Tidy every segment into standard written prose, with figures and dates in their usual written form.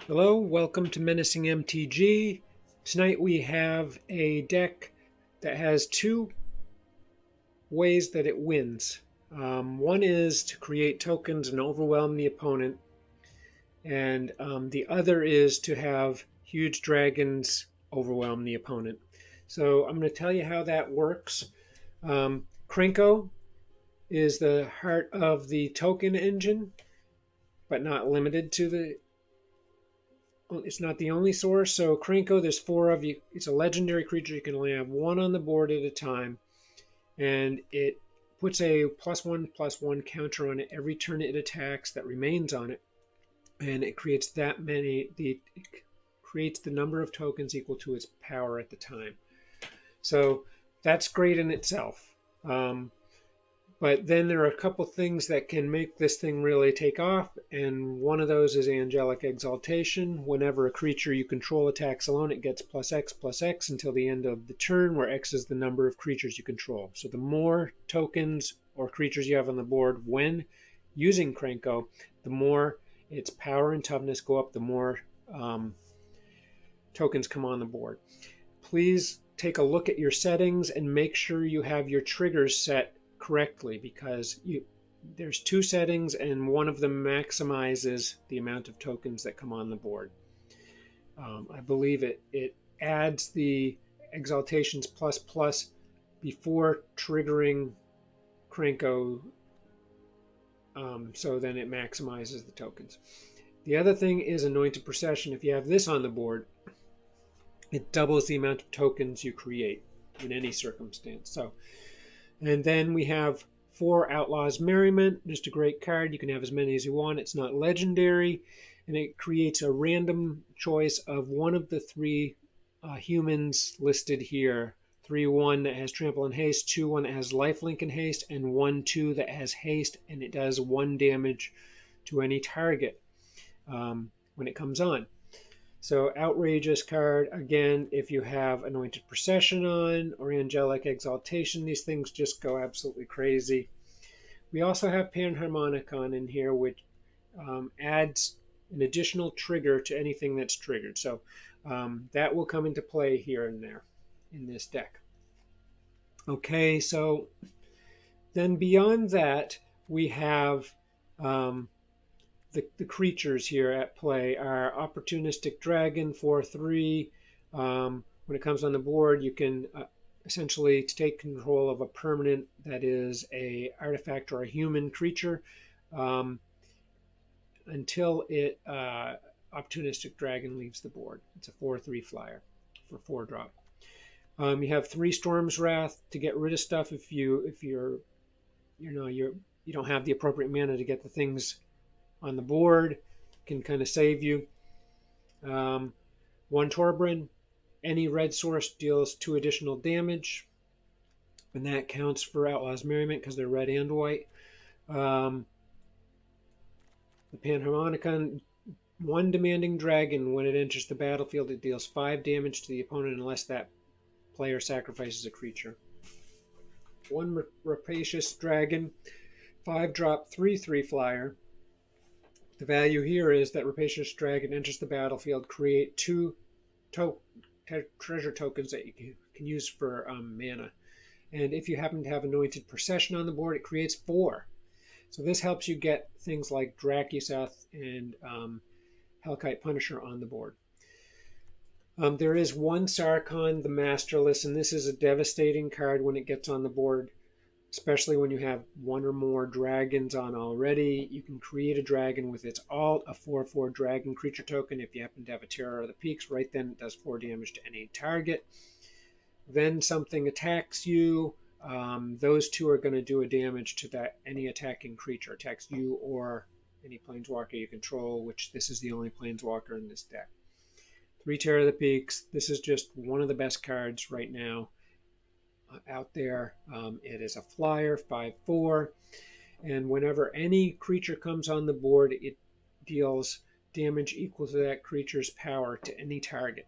Hello, welcome to Menacing MTG. Tonight we have a deck that has two ways that it wins. One is to create tokens and overwhelm the opponent, and the other is to have huge dragons overwhelm the opponent. So I'm going to tell you how that works. Krenko is the heart of the token engine, but not limited to the it's not the only source. So Krenko, there's four of you. It's a legendary creature. You can only have one on the board at a time, and it puts a +1/+1 counter on it every turn it attacks that remains on it, and it creates that many. It creates the number of tokens equal to its power at the time. So that's great in itself. But then there are a couple things that can make this thing really take off, and one of those is Angelic Exaltation. Whenever a creature you control attacks alone, it gets +X/+X until the end of the turn, where X is the number of creatures you control. So the more tokens or creatures you have on the board when using Krenko, the more its power and toughness go up, the more tokens come on the board. Please take a look at your settings and make sure you have your triggers set correctly, because there's two settings and one of them maximizes the amount of tokens that come on the board. I believe it adds the exaltations plus plus before triggering Krenko, so then it maximizes the tokens. The other thing is Anointed Procession. If you have this on the board, it doubles the amount of tokens you create in any circumstance. And then we have 4 Outlaws Merriment, just a great card. You can have as many as you want. It's not legendary, and it creates a random choice of one of the 3 humans listed here. 3/1 that has Trample and Haste, 2/1 that has Lifelink and Haste, and 1/2 that has Haste, and it does 1 damage to any target when it comes on. So outrageous card. Again, if you have Anointed Procession on or Angelic Exaltation, these things just go absolutely crazy. We also have Panharmonicon in here, which adds an additional trigger to anything that's triggered. So that will come into play here and there in this deck. Okay, so then beyond that, we have the creatures here at play are Opportunistic Dragon 4/3. When it comes on the board, you can essentially take control of a permanent that is a artifact or a human creature until it Opportunistic Dragon leaves the board. It's a 4/3 flyer for 4 drop. You have 3 Storm's Wrath to get rid of stuff if you don't have the appropriate mana to get the things on the board, can kind of save you. 1 Torbran, any red source deals 2 additional damage, and that counts for Outlaws Merriment because they're red and white. The Panharmonicon, 1 Demanding Dragon, when it enters the battlefield, it deals 5 damage to the opponent unless that player sacrifices a creature. 1 Rapacious Dragon, 5-drop, 3/3 flyer. The value here is that Rapacious Dragon enters the battlefield, create 2 treasure tokens that you can use for mana. And if you happen to have Anointed Procession on the board, it creates 4. So this helps you get things like Drakuseth and Hellkite Punisher on the board. There is 1 Sarkhan the Masterless, and this is a devastating card when it gets on the board, especially when you have 1 or more dragons on already. You can create a dragon with its alt, a 4/4 dragon creature token. If you happen to have a Terror of the Peaks, right then it does 4 damage to any target. Then something attacks you. Those 2 are going to do a damage to any attacking creature. Attacks you or any planeswalker you control, which this is the only planeswalker in this deck. 3 Terror of the Peaks. This is just one of the best cards right now out there. It is a flyer, 5/4, and whenever any creature comes on the board, it deals damage equal to that creature's power to any target.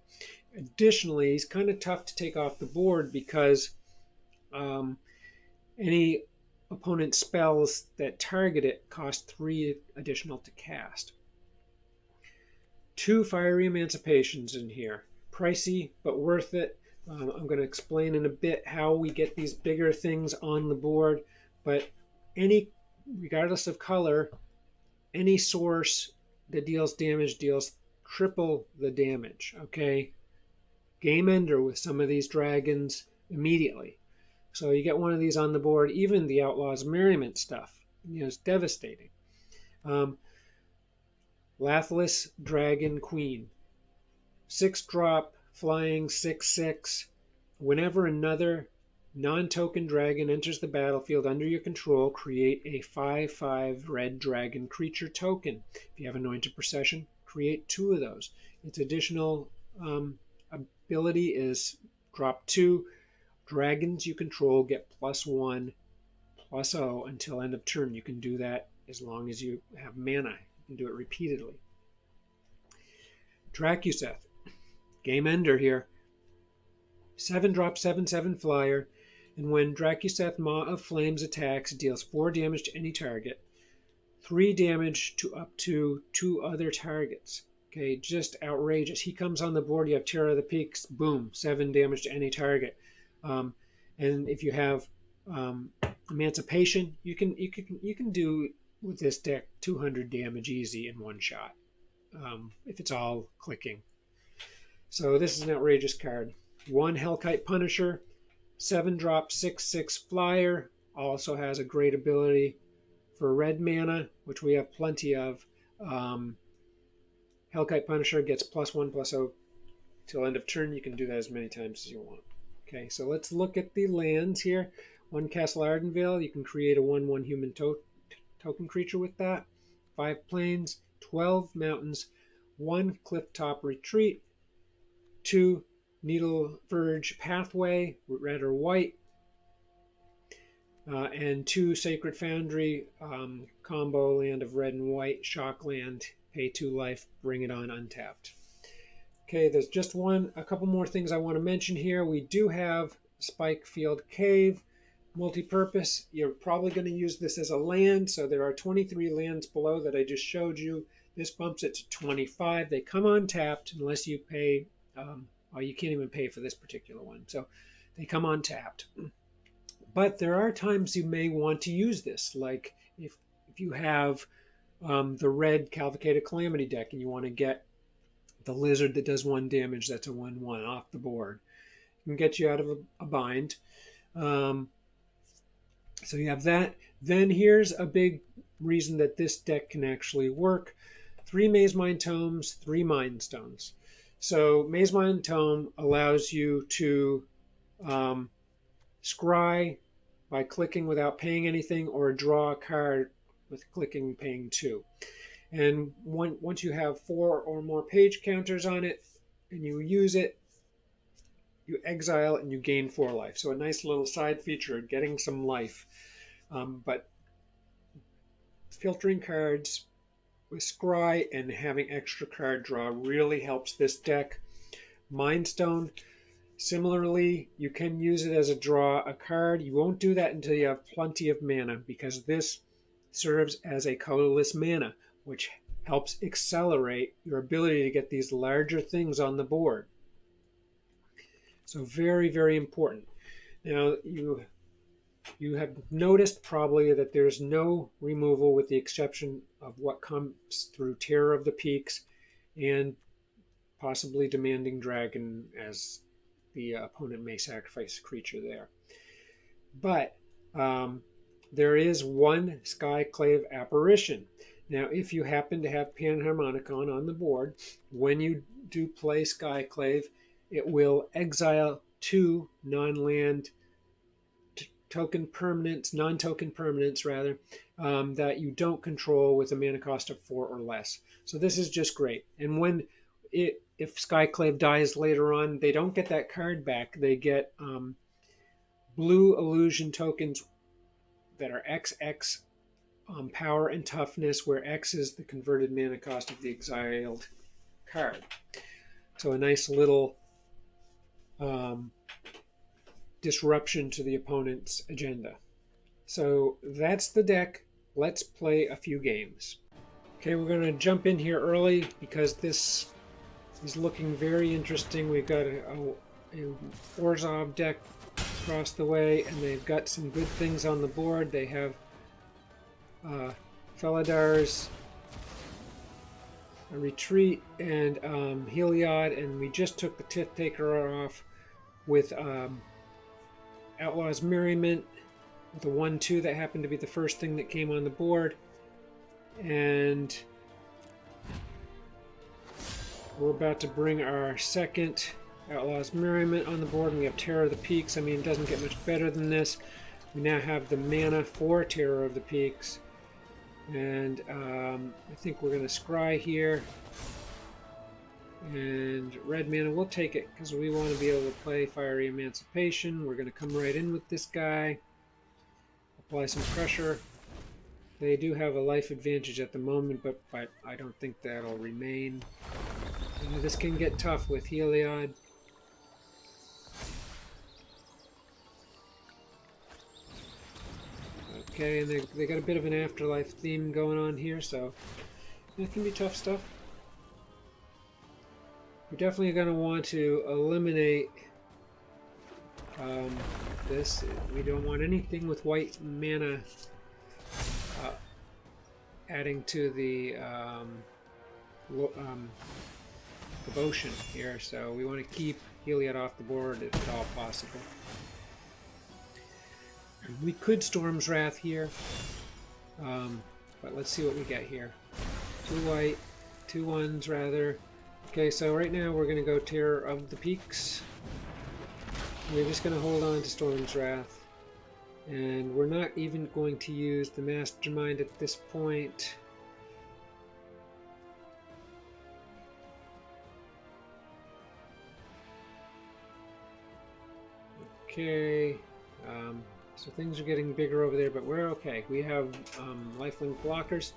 Additionally, he's kind of tough to take off the board because any opponent spells that target it cost 3 additional to cast. 2 Fiery Emancipations in here. Pricey, but worth it. I'm going to explain in a bit how we get these bigger things on the board, but regardless of color, any source that deals damage deals triple the damage, okay? Game ender with some of these dragons immediately. So you get one of these on the board, even the Outlaw's Merriment stuff, it's devastating. Lathliss Dragon Queen. 6-drop, flying 6/6. Whenever another non-token dragon enters the battlefield under your control, create a 5/5 red dragon creature token. If you have Anointed Procession, create 2 of those. Its additional ability is drop 2. Dragons you control get +1/+0 until end of turn. You can do that as long as you have mana. You can do it repeatedly. Dracuseth. Game ender here. 7-drop, 7/7 flyer. And when Dracuseth Maw of Flames attacks, it deals 4 damage to any target. 3 damage to up to 2 other targets. Okay, just outrageous. He comes on the board, you have Terror of the Peaks, boom, 7 damage to any target. And if you have Emancipation, you can do with this deck 200 damage easy in one shot, if it's all clicking. So this is an outrageous card. 1 Hellkite Punisher, 7-drop, 6/6 flyer, also has a great ability for red mana, which we have plenty of. Hellkite Punisher gets +1/+0 till end of turn. You can do that as many times as you want. Okay, so let's look at the lands here. 1 Castle Ardenvale, you can create a 1/1 human token creature with that. 5 plains, 12 mountains, 1 Clifftop Retreat, 2 Needle Verge Pathway, red or white, and 2 Sacred Foundry combo land of red and white, shock land, pay 2 life, bring it on untapped. Okay, there's just a couple more things I want to mention here. We do have Spikefield Cave, multi-purpose. You're probably going to use this as a land, so there are 23 lands below that I just showed you. This bumps it to 25. They come untapped unless you pay, you can't even pay for this particular one. So they come untapped. But there are times you may want to use this, like if you have the red Cavalcade Calamity deck and you want to get the lizard that does 1 damage, that's a 1/1 off the board. It can get you out of a bind. So you have that. Then here's a big reason that this deck can actually work. 3 Mazemind Tomes, 3 Mind Stones. So Mazemind Tome allows you to scry by clicking without paying anything, or draw a card with clicking and paying 2. And once you have 4 or more page counters on it and you use it, you exile and you gain 4 life. So a nice little side feature, getting some life. But filtering cards with scry and having extra card draw really helps this deck. Mind Stone, similarly, you can use it as a draw a card. You won't do that until you have plenty of mana, because this serves as a colorless mana, which helps accelerate your ability to get these larger things on the board. So very, very important. Now, you have noticed probably that there's no removal with the exception of what comes through Terror of the Peaks and possibly Demanding Dragon, as the opponent may sacrifice a creature there. But there is 1 Skyclave Apparition. Now, if you happen to have Panharmonicon on the board, when you do play Skyclave, it will exile 2 non-land non-token permanents rather, that you don't control with a mana cost of 4 or less. So this is just great. And if Skyclave dies later on, they don't get that card back. They get blue illusion tokens that are XX power and toughness, where X is the converted mana cost of the exiled card. So a nice little disruption to the opponent's agenda. So that's the deck. Let's play a few games. Okay, we're going to jump in here early because this is looking very interesting. We've got a Orzhov deck across the way, and they've got some good things on the board. They have Felidars, a Retreat, and Heliod, and we just took the Tith Taker off with Outlaw's Merriment, with a 1-2 that happened to be the first thing that came on the board. And we're about to bring our second Outlaw's Merriment on the board, and we have Terror of the Peaks. I mean, it doesn't get much better than this. We now have the mana for Terror of the Peaks. And I think we're going to scry here. And red mana, we'll take it because we want to be able to play Fiery Emancipation. We're going to come right in with this guy. Apply some pressure. They do have a life advantage at the moment, but I don't think that'll remain. This can get tough with Heliod. Okay, and they got a bit of an afterlife theme going on here, so it can be tough stuff. We're definitely going to want to eliminate this. We don't want anything with white mana adding to the devotion here, so we want to keep Heliod off the board if at all possible. We could Storm's Wrath here, but let's see what we get here. 2 white, 2 1s rather. Okay, so right now we're going to go Terror of the Peaks. We're just going to hold on to Storm's Wrath. And we're not even going to use the Mastermind at this point. Okay, so things are getting bigger over there, but we're okay. We have lifelink blockers,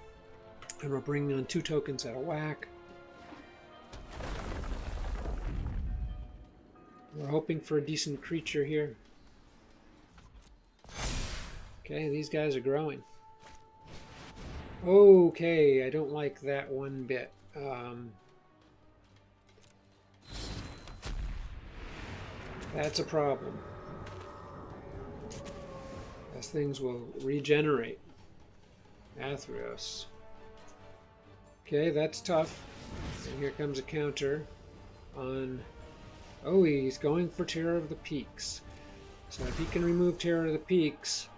and we're bringing on 2 tokens at a whack. We're hoping for a decent creature here. Okay, these guys are growing. Okay, I don't like that one bit. That's a problem. As things will regenerate. Athreos. Okay, that's tough. And here comes a counter on... Oh, he's going for Terror of the Peaks. So if he can remove Terror of the Peaks,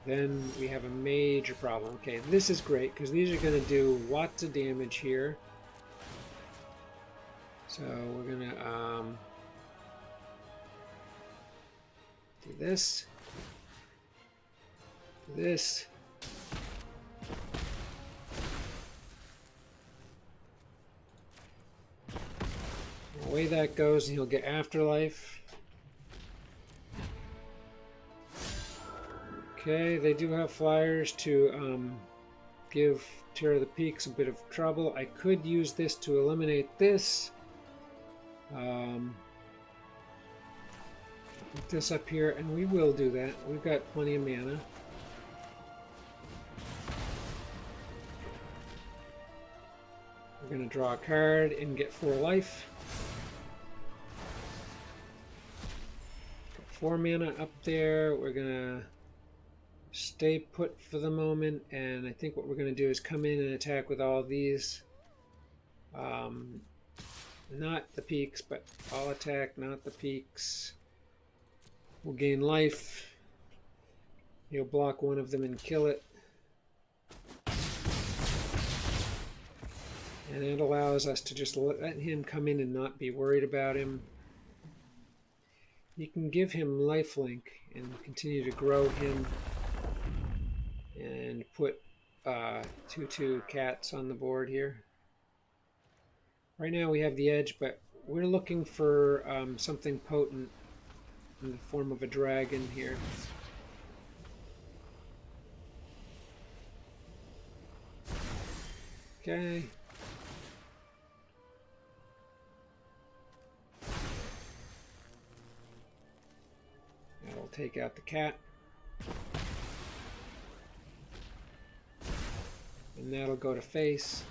then we have a major problem. Okay, this is great, because these are going to do lots of damage here. So we're going to do this. Do this. Away that goes, and he'll get Afterlife. Okay, they do have flyers to give Terror of the Peaks a bit of trouble. I could use this to eliminate this. Put this up here, and we will do that. We've got plenty of mana. We're going to draw a card and get 4 life. 4 mana up there. We're going to stay put for the moment, and I think what we're going to do is come in and attack with all these. Not the peaks, but all attack, not the peaks. We'll gain life. He'll block one of them and kill it. And it allows us to just let him come in and not be worried about him. You can give him lifelink and continue to grow him and put 2/2 cats on the board here. Right now we have the edge, but we're looking for something potent in the form of a dragon here. Okay. That'll take out the cat. And that'll go to face.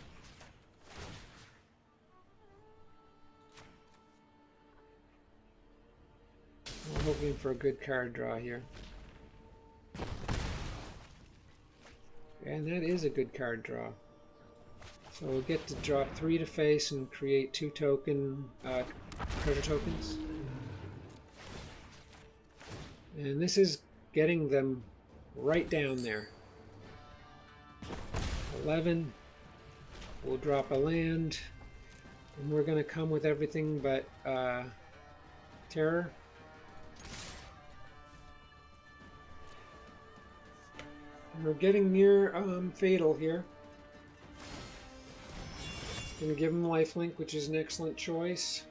hoping for a good card draw here. And that is a good card draw. So we'll get to drop 3 to face and create 2 token treasure tokens. And this is getting them right down there. 11. We'll drop a land. And we're going to come with everything but terror. And we're getting near fatal here. Going to give him lifelink, which is an excellent choice.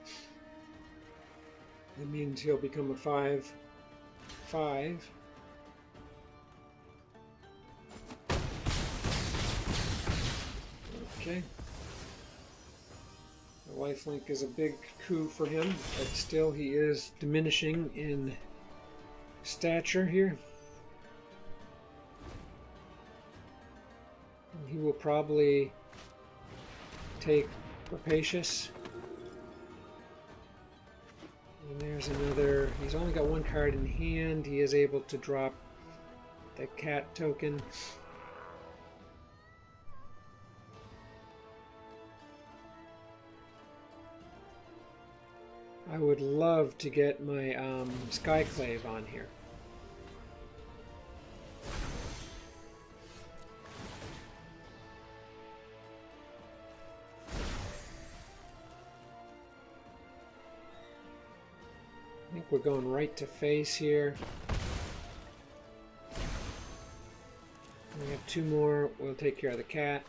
That means he'll become a 5/5. Okay. The lifelink is a big coup for him, but still he is diminishing in stature here. And he will probably take Rapacious. And there's another. He's only got 1 card in hand. He is able to drop the cat token. I would love to get my Skyclave on here. I think we're going right to face here. We have 2 more. We'll take care of the cat.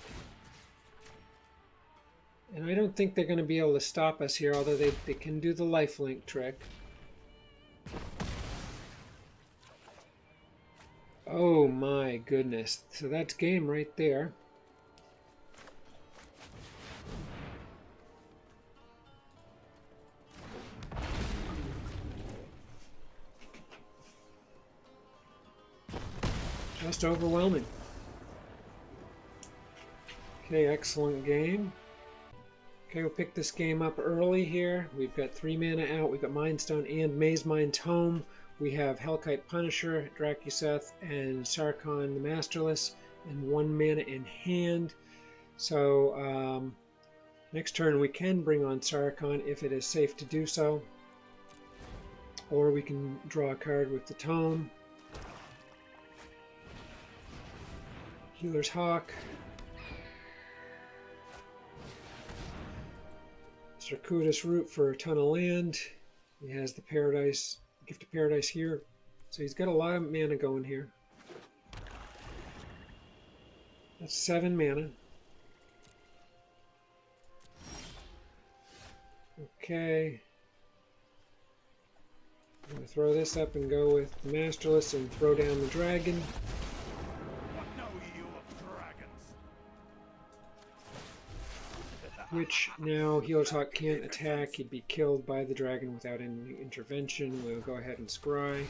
And I don't think they're going to be able to stop us here, although they can do the lifelink trick. Oh my goodness. So that's game right there. Just overwhelming. Okay, excellent game. Okay, we'll pick this game up early here. We've got 3 mana out. We've got Mindstone and Mazemind Tome. We have Hellkite Punisher, Dracuseth, and Sarkhan the Masterless, and 1 mana in hand. So next turn we can bring on Sarkhan if it is safe to do so. Or we can draw a card with the Tome. Healer's Hawk. Circuitous Root for a ton of land. He has the Paradise, Gift of Paradise here. So he's got a lot of mana going here. That's 7 mana. Okay. I'm going to throw this up and go with the Masterless and throw down the dragon. Which now Healer's Hawk can't attack. He'd be killed by the dragon without any intervention. We'll go ahead and scry.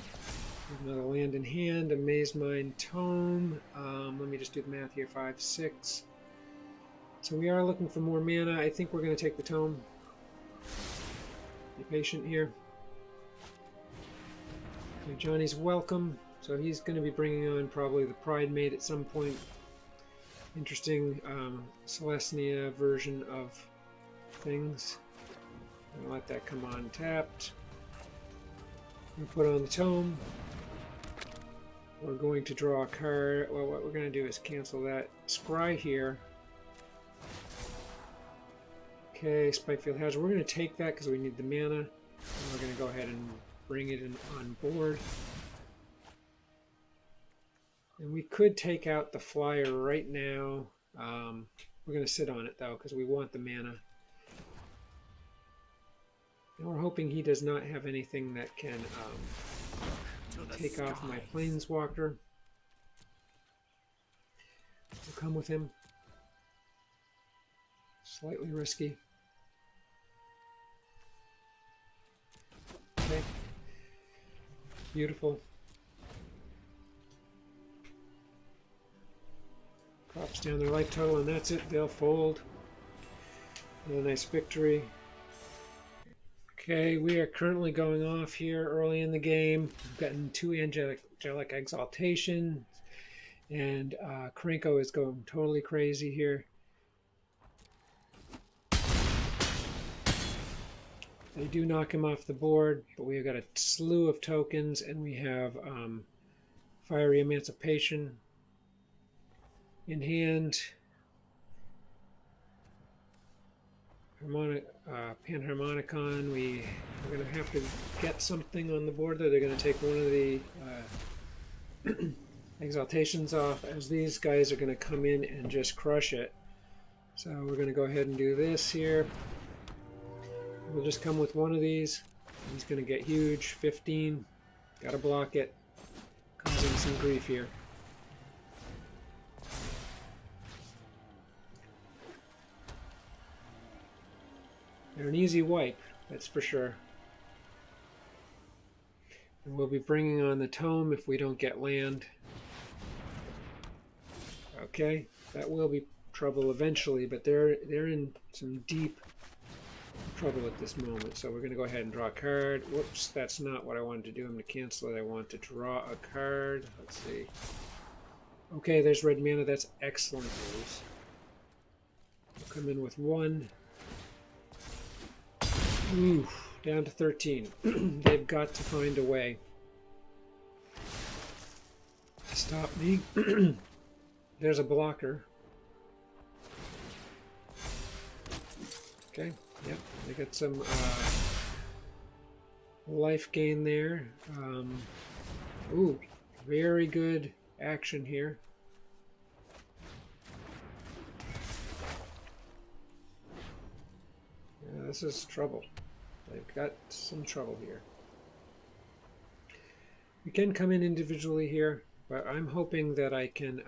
Another land in hand, a Mazemind Tome. Let me just do the math here. 5, 6. So we are looking for more mana. I think we're going to take the Tome. Be patient here. Okay, Johnny's welcome. So he's going to be bringing on probably the Pride Mate at some point. Interesting Celestia version of things. I'm gonna let that come on tapped. We put on the Tome. We're going to draw a card. Well, what we're going to do is cancel that scry here. Okay, Spikefield Hazard. We're going to take that because we need the mana. And we're going to go ahead and bring it in on board. And we could take out the flyer right now. We're going to sit on it though because we want the mana. And we're hoping he does not have anything that can take off my Planeswalker. We'll come with him. Slightly risky. Okay. Beautiful. Drops down their life total, and that's it. They'll fold. Another nice victory. Okay, we are currently going off here early in the game. We've gotten 2 Angelic Exaltation, and Krenko is going totally crazy here. They do knock him off the board, but we've got a slew of tokens, and we have Fiery Emancipation in hand. Panharmonicon, we're going to have to get something on the board there. They're going to take one of the exaltations off, as these guys are going to come in and just crush it. So we're going to go ahead and do this here. We'll just come with one of these. He's going to get huge. 15. Got to block it. Causing some grief here. They're an easy wipe, that's for sure. And we'll be bringing on the tome if we don't get land. Okay, that will be trouble eventually, but they're in some deep trouble at this moment. So we're going to go ahead and draw a card. Whoops, that's not what I wanted to do. I'm going to cancel it. I want to draw a card. Let's see. Okay, there's red mana. That's excellent news. We'll come in with 1. Ooh, down to 13. They've got to find a way to stop me. There's a blocker. Okay, yep, they got some life gain there. Ooh, very good action here. Yeah, this is trouble. They've got some trouble here. We can come in individually here, but I'm hoping that I can...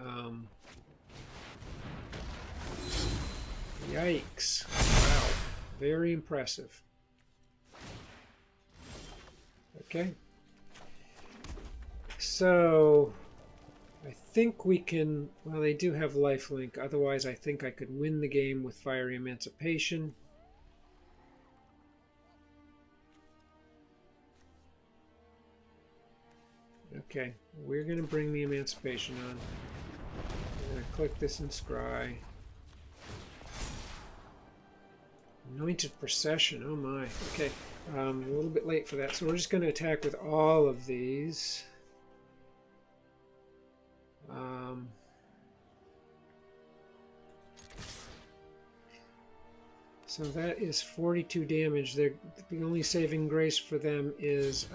Yikes. Wow. Very impressive. Okay. So, I think we can... Well, they do have lifelink. Otherwise, I think I could win the game with Fiery Emancipation. Okay, we're going to bring the Emancipation on. I'm going to click this and scry. Anointed Procession, oh my. Okay, a little bit late for that, so we're just going to attack with all of these. So that is 42 damage. The only saving grace for them is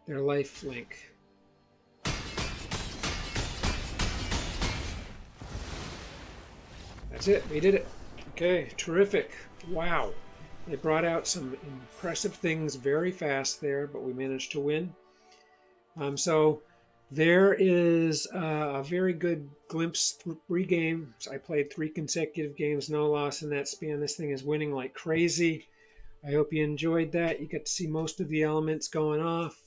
their life link. That's it. We did it. Okay, terrific. Wow. They brought out some impressive things very fast there, but we managed to win. So there is a very good glimpse. 3 games. I played 3 consecutive games, no loss in that span. This thing is winning like crazy. I hope you enjoyed that. You get to see most of the elements going off.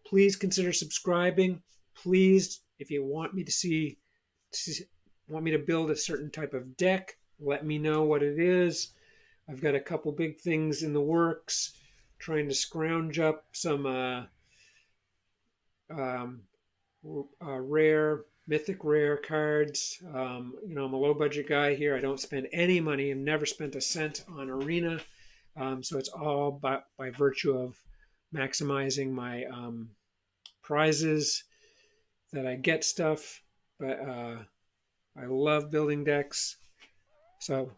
Please consider subscribing. Please, if you want me to build a certain type of deck, let me know what it is. I've got a couple big things in the works, trying to scrounge up some mythic rare cards. You know, I'm a low budget guy here. I don't spend any money. I've never spent a cent on Arena. So it's all by virtue of maximizing my prizes that I get stuff. But I love building decks. So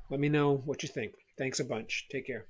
let me know what you think. Thanks a bunch. Take care.